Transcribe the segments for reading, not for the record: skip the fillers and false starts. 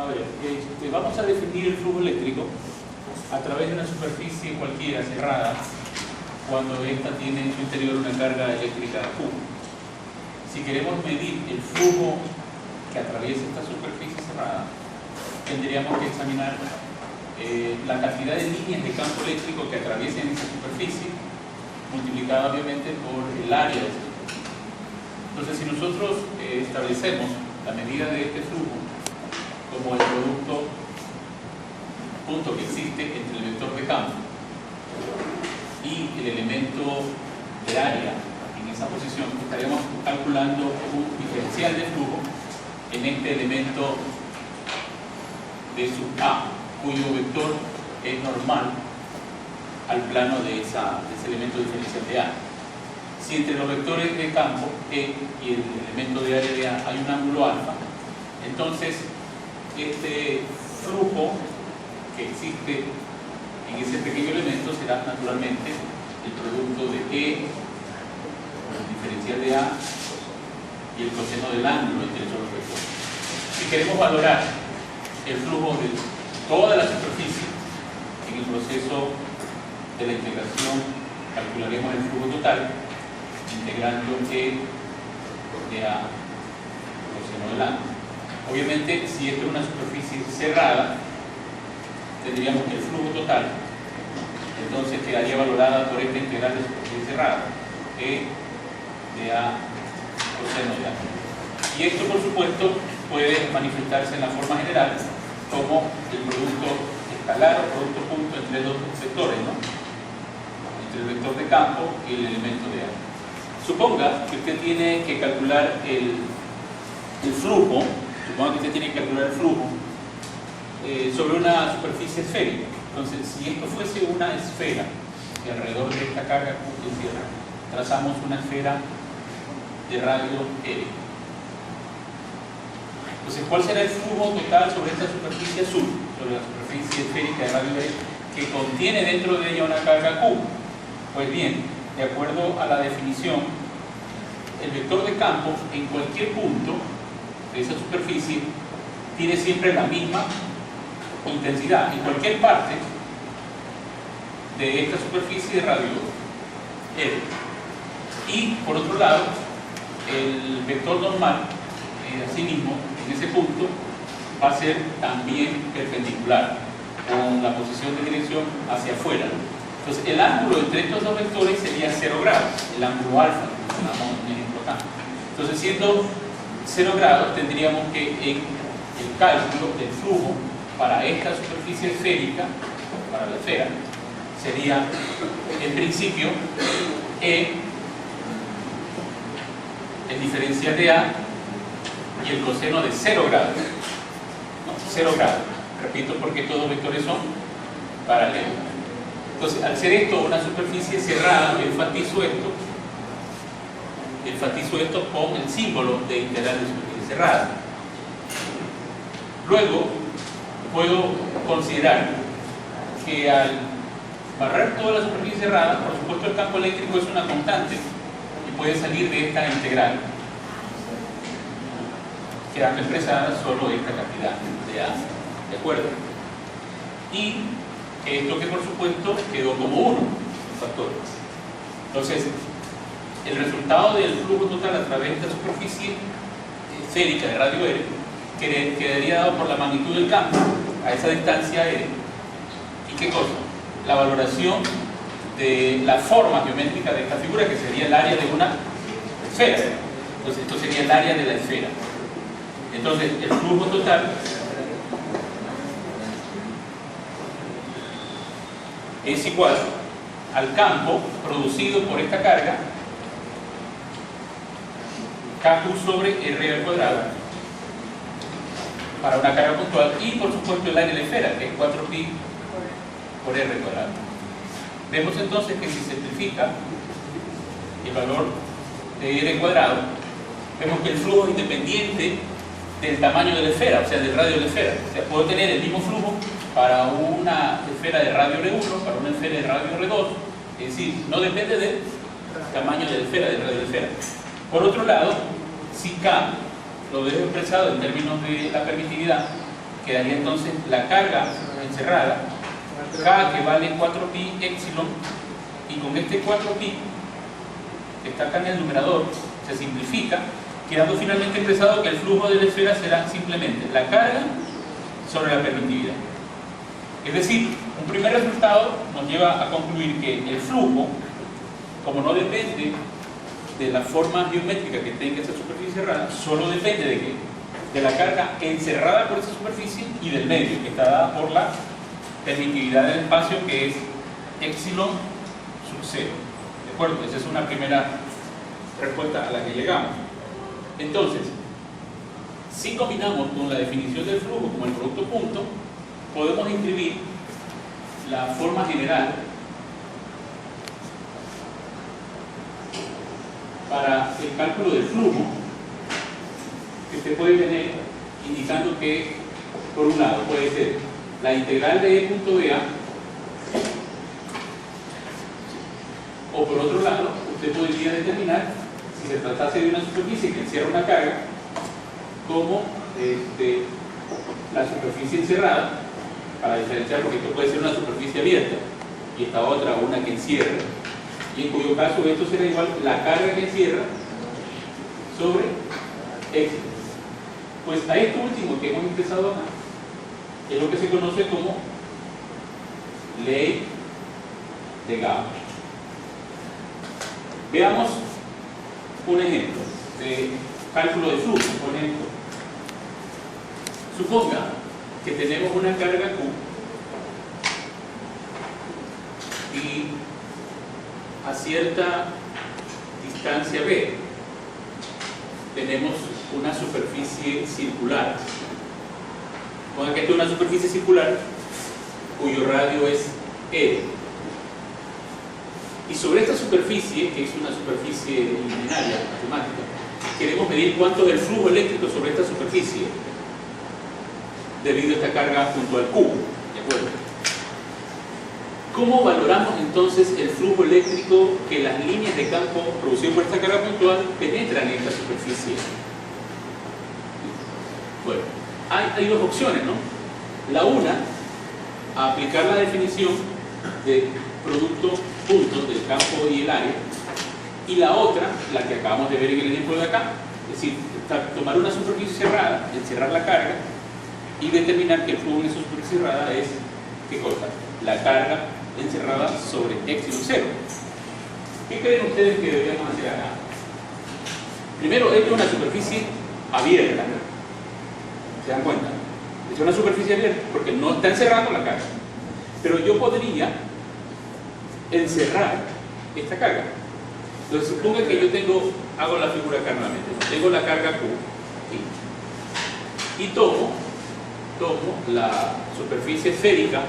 A ver, vamos a definir el flujo eléctrico a través de una superficie cualquiera cerrada cuando ésta tiene en su interior una carga eléctrica Q. Si queremos medir el flujo que atraviesa esta superficie cerrada, tendríamos que examinar la cantidad de líneas de campo eléctrico que atraviesen esa superficie, multiplicada obviamente por el área de esa superficie. Entonces, si nosotros establecemos la medida de este flujo como el producto punto que existe entre el vector de campo y el elemento de área en esa posición, estaríamos calculando un diferencial de flujo en este elemento de sub A, cuyo vector es normal al plano de ese elemento diferencial de A. Si entre los vectores de campo E y el elemento de área de A hay un ángulo alfa, entonces este flujo que existe en ese pequeño elemento será naturalmente el producto de E, el diferencial de A y el coseno del ángulo entre esos vectores. Si queremos valorar el flujo de toda la superficie en el proceso de la integración, calcularemos el flujo total integrando E de A coseno del ángulo. Obviamente, si esto es una superficie cerrada, tendríamos que el flujo total entonces quedaría valorada por esta integral de superficie cerrada, E de A coseno de A. Y esto, por supuesto, puede manifestarse en la forma general como el producto escalar o producto punto entre dos vectores, ¿no? Entre el vector de campo y el elemento de A. Suponga que usted tiene que calcular el flujo, sobre una superficie esférica. Entonces, si esto fuese una esfera y alrededor de esta carga Q encierra, trazamos una esfera de radio L. Entonces, ¿cuál será el flujo total sobre esta superficie azul, sobre la superficie esférica de radio L, que contiene dentro de ella una carga Q? Pues bien, de acuerdo a la definición, el vector de campo en cualquier punto de esa superficie tiene siempre la misma intensidad en cualquier parte de esta superficie de radio L. Y por otro lado, el vector normal, asimismo, en ese punto va a ser también perpendicular con la posición de dirección hacia afuera. Entonces, el ángulo entre estos dos vectores sería 0 grados, el ángulo alfa, que mencionamos en el importante. Entonces, siendo 0 grados, tendríamos que en el cálculo del flujo para esta superficie esférica, para la esfera, sería en principio E, el diferencial de A y el coseno de 0 grados. No, 0 grados, repito, porque todos los vectores son paralelos. Entonces, al ser esto una superficie cerrada, enfatizo esto con el símbolo de integral de superficie cerrada. Luego, puedo considerar que al barrer toda la superficie cerrada, por supuesto el campo eléctrico es una constante y puede salir de esta integral, quedando expresada solo esta cantidad de A, ¿de acuerdo? Y esto que por supuesto quedó como 1 factor. Entonces, el resultado del flujo total a través de esta superficie esférica de radio L quedaría dado por la magnitud del campo a esa distancia L. ¿Y qué cosa? La valoración de la forma geométrica de esta figura, que sería el área de una esfera. Entonces, esto sería el área de la esfera. Entonces, el flujo total es igual al campo producido por esta carga KQ sobre R al cuadrado para una carga puntual y por supuesto el área de la esfera, que es 4pi por R cuadrado. Vemos entonces que si se simplifica el valor de R cuadrado, vemos que el flujo es independiente del tamaño de la esfera, o sea, del radio de la esfera. O sea, puedo tener el mismo flujo para una esfera de radio R1, para una esfera de radio R2, es decir, no depende del tamaño de la esfera, del radio de la esfera. Por otro lado, si K lo dejo expresado en términos de la permitividad, quedaría entonces la carga encerrada, K, que vale 4pi épsilon, y con este 4pi que está acá en el numerador se simplifica, quedando finalmente expresado que el flujo de la esfera será simplemente la carga sobre la permitividad. Es decir, un primer resultado nos lleva a concluir que el flujo, como no depende de la forma geométrica que tenga esa superficie cerrada, solo depende de qué? De la carga encerrada por esa superficie y del medio, que está dada por la permitividad del espacio, que es epsilon sub 0. ¿De acuerdo? Esa es una primera respuesta a la que llegamos. Entonces, si combinamos con la definición del flujo como el producto punto, podemos inscribir la forma general para el cálculo del flujo, que usted puede tener indicando que, por un lado, puede ser la integral de E punto A, o por otro lado, usted podría determinar, si se tratase de una superficie que encierra una carga, como la superficie encerrada, para diferenciar, porque esto puede ser una superficie abierta y esta otra una que encierra, y en cuyo caso esto será igual la carga que encierra sobre X. Pues a esto último que hemos empezado acá es lo que se conoce como ley de Gauss. Veamos un ejemplo de cálculo de flujo. Por ejemplo, suponga que tenemos una carga Q y a cierta distancia B tenemos una superficie circular. Suponga que esta es una superficie circular cuyo radio es L. Y sobre esta superficie, que es una superficie linearia matemática, queremos medir cuánto es el flujo eléctrico sobre esta superficie debido a esta carga junto al cubo. ¿De acuerdo? ¿Cómo valoramos entonces el flujo eléctrico que las líneas de campo producidas por esta carga puntual penetran en esta superficie? Bueno, hay dos opciones, ¿no? La una, aplicar la definición de producto punto del campo y el área, y la otra, la que acabamos de ver en el ejemplo de acá, es decir, tomar una superficie cerrada, encerrar la carga y determinar que el flujo en esa superficie cerrada es, ¿qué cosa? La carga encerrada sobre epsilon 0. ¿Qué creen ustedes que deberíamos hacer acá? Primero, esto es una superficie abierta. ¿Se dan cuenta? Es una superficie abierta porque no está encerrando la carga. Pero yo podría encerrar esta carga. Entonces, suponga que yo hago la figura acá nuevamente. Tengo la carga Q y tomo la superficie esférica,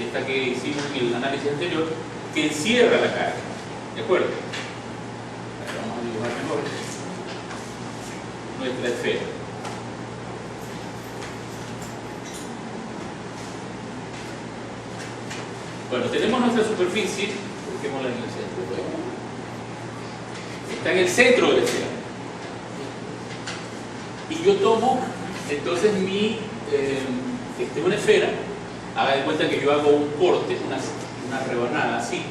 esta que hicimos en el análisis anterior, que encierra la carga. ¿De acuerdo? Vamos a dibujar mejor nuestra esfera. Bueno, tenemos nuestra superficie, busquémosla en el centro. Está en el centro de la esfera. Y yo tomo entonces una esfera. Haga de cuenta que yo hago un corte, una rebanada así.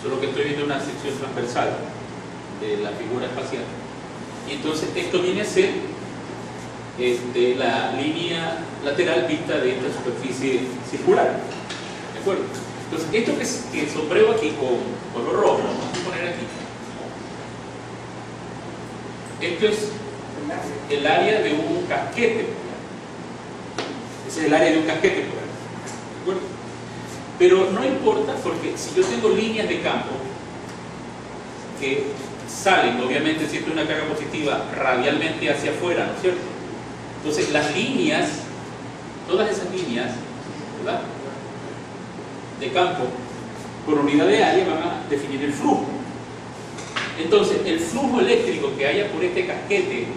Solo que estoy viendo una sección transversal de la figura espacial. Y entonces esto viene a ser la línea lateral vista de esta superficie circular. ¿De acuerdo? Entonces, esto que sombreo aquí con color rojo, vamos a poner aquí. Esto es el área de un casquete. Ese es el área de un casquete, ¿de acuerdo? Pero no importa, porque si yo tengo líneas de campo que salen, obviamente, si esto es una carga positiva, radialmente hacia afuera, ¿no es cierto? Entonces, las líneas, todas esas líneas, ¿verdad?, de campo, por unidad de área, van a definir el flujo. Entonces, el flujo eléctrico que haya por este casquete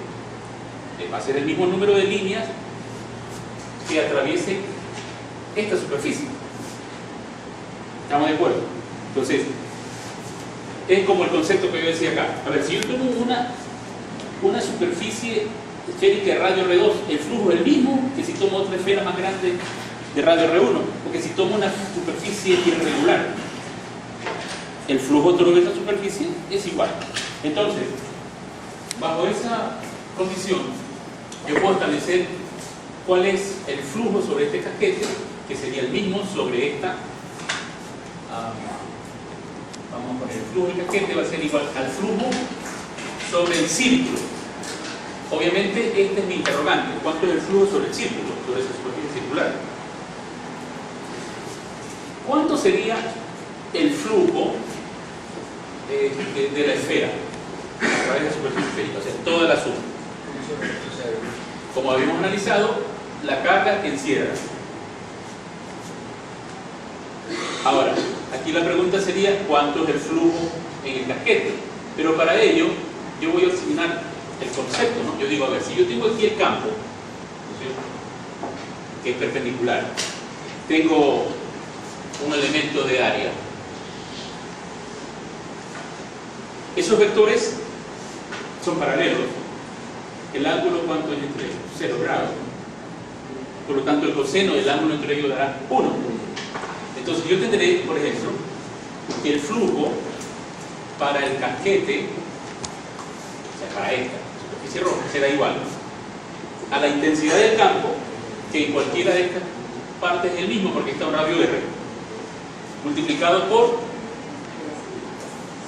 va a ser el mismo número de líneas que atraviese esta superficie. ¿Estamos de acuerdo? Entonces, es como el concepto que yo decía acá. A ver, si yo tomo una superficie esférica de radio R2, el flujo es el mismo que si tomo otra esfera más grande de radio R1, porque si tomo una superficie irregular, el flujo sobre esa superficie es igual. Entonces, bajo esa condición, yo puedo establecer cuál es el flujo sobre este casquete, que sería el mismo sobre esta. Vamos a poner el flujo del casquete, va a ser igual al flujo sobre el círculo. Obviamente, este es mi interrogante: ¿cuánto es el flujo sobre el círculo, sobre esa superficie circular? ¿Cuánto sería el flujo de la esfera a través de la superficie esférica? O sea, toda la suma. Como habíamos analizado, la carga que encierra. Ahora, aquí la pregunta sería: ¿cuánto es el flujo en el casquete? Pero para ello, yo voy a asignar el concepto, ¿no? Yo digo, a ver, si yo tengo aquí el campo, ¿sí?, que es perpendicular, tengo un elemento de área. Esos vectores son paralelos. El ángulo, ¿cuánto es entre ellos? 0 grados. Por lo tanto, el coseno del ángulo entre ellos dará 1. Entonces, yo tendré, por ejemplo, que el flujo para el casquete, o sea, para esta superficie roja, será igual a la intensidad del campo, que en cualquiera de estas partes es el mismo, porque está un radio R, multiplicado por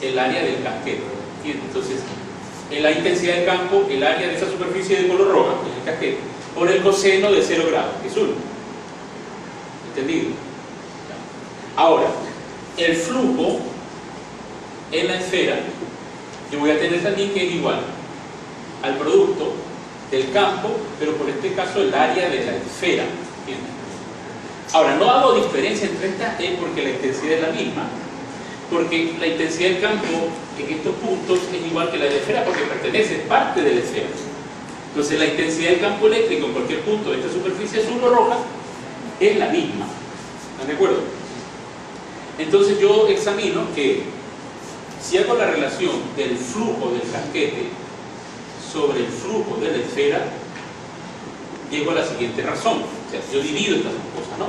el área del casquete. Entonces, en la intensidad del campo, el área de esa superficie de color roja, en el casquete, por el coseno de 0 grados, que es 1. ¿Entendido? Ahora, el flujo en la esfera, yo voy a tener también que es igual al producto del campo, pero por este caso el área de la esfera. ¿Entiendes? Ahora, no hago diferencia entre estas porque la intensidad es la misma, porque la intensidad del campo en estos puntos es igual que la de la esfera, porque pertenece, parte de la esfera. Entonces, la intensidad del campo eléctrico en cualquier punto de esta superficie azul o roja es la misma. ¿Están de acuerdo? Entonces, yo examino que si hago la relación del flujo del casquete sobre el flujo de la esfera, llego a la siguiente razón. O sea, yo divido estas dos cosas, ¿no?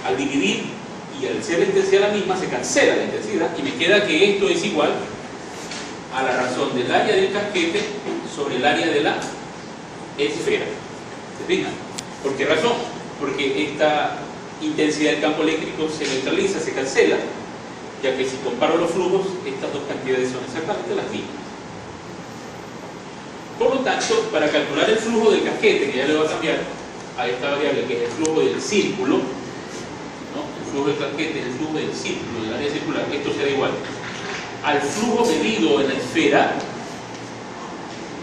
Al dividir y al ser la intensidad la misma, se cancela la intensidad y me queda que esto es igual a la razón del área del casquete sobre el área de la esfera. ¿Se fijan? ¿Por qué razón? Porque esta intensidad del campo eléctrico se neutraliza, se cancela, ya que si comparo los flujos, estas dos cantidades son exactamente las mismas. Por lo tanto, para calcular el flujo del casquete, que ya le voy a cambiar a esta variable, que es el flujo del círculo, ¿no? El flujo del casquete es el flujo del círculo, del área circular, esto será igual al flujo medido en la esfera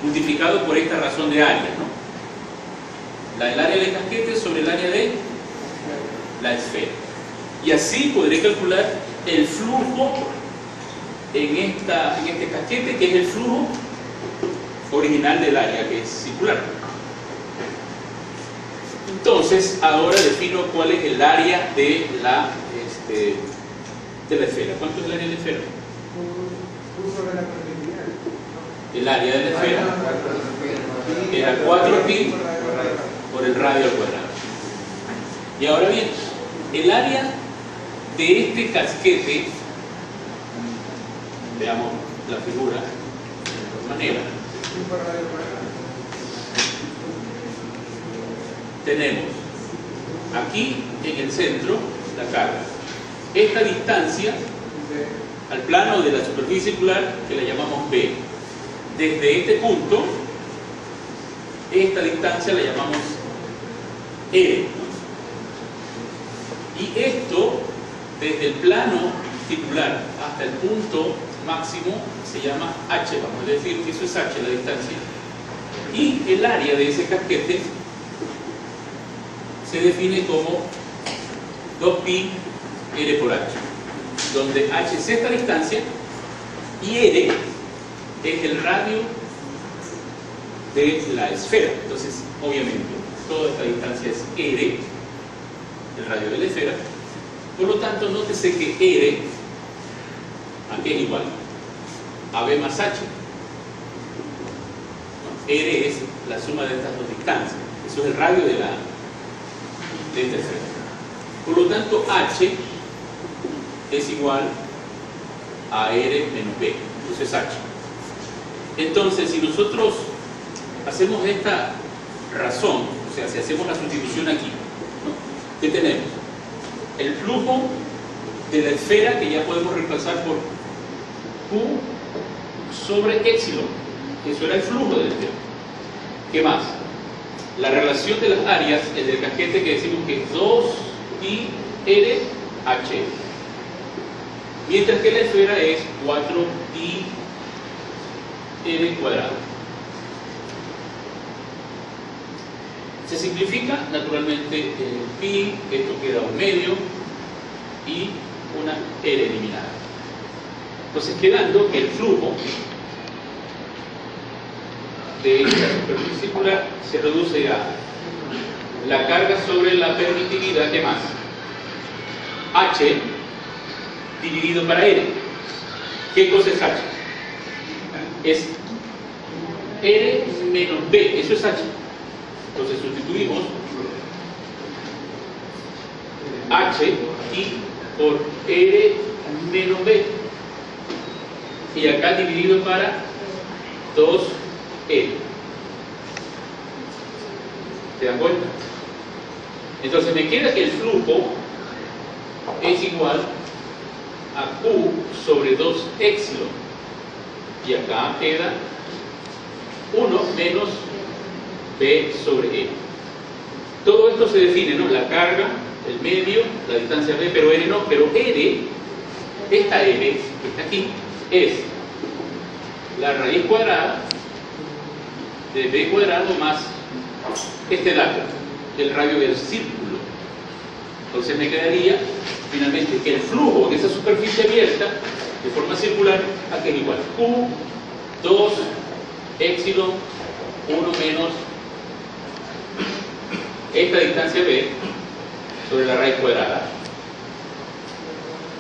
multiplicado por esta razón de área, ¿no? El área del casquete sobre el área de la esfera. Y así podré calcular el flujo en este casquete, que es el flujo original del área, que es circular. Entonces, ahora defino cuál es el área de la esfera. ¿Cuánto es el área de la esfera? El área de la esfera era 4pi por el radio al cuadrado. Y ahora bien, el área de este casquete, veamos la figura de esta manera. Tenemos aquí en el centro la carga. Esta distancia al plano de la superficie circular, que la llamamos B. Desde este punto, esta distancia la llamamos R. Y esto, desde el plano circular hasta el punto máximo, se llama H. Vamos a decir que eso es H, la distancia. Y el área de ese casquete se define como 2pi R por H, donde H es esta distancia y R es el radio de la esfera. Entonces, obviamente, toda esta distancia es R, el radio de la esfera. Por lo tanto, nótese que R, ¿a qué es igual? A B más H. R es la suma de estas dos distancias. Eso es el radio de esta esfera. Por lo tanto, H es igual a R menos B. Eso es H. Entonces, si nosotros hacemos esta razón, o sea, si hacemos la sustitución aquí, ¿no? ¿Qué tenemos? El flujo de la esfera, que ya podemos reemplazar por Q sobre épsilon. Eso era el flujo de la esfera. ¿Qué más? La relación de las áreas, el del casquete, que decimos que es 2pi r h, mientras que la esfera es 4pi r cuadrado. Se simplifica naturalmente el pi, esto queda un medio y una r eliminada. Entonces, quedando que el flujo de esta superficie circular se reduce a la carga sobre la permitividad, ¿qué más? H dividido para R. ¿Qué cosa es H? Es R menos B, eso es H. Entonces sustituimos H y por R menos B, y acá dividido para 2R. ¿Se dan cuenta? Entonces me queda que el flujo es igual a Q sobre 2 épsilon, y acá queda 1 menos B sobre E. Todo esto se define, ¿no? La carga, el medio, la distancia B, pero R no. Pero R, esta R que está aquí, es la raíz cuadrada de B cuadrado más este dato, el radio del círculo. Entonces me quedaría finalmente que el flujo de esa superficie abierta de forma circular aquí es igual Q 2 épsilon 1 menos esta distancia B sobre la raíz cuadrada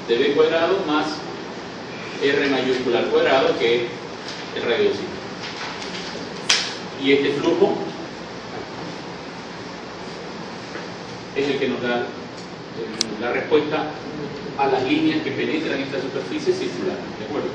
de B cuadrado más R mayúscula al cuadrado, que es el radio del círculo. Y este flujo es el que nos da la respuesta a las líneas que penetran esta superficie circular. ¿De acuerdo?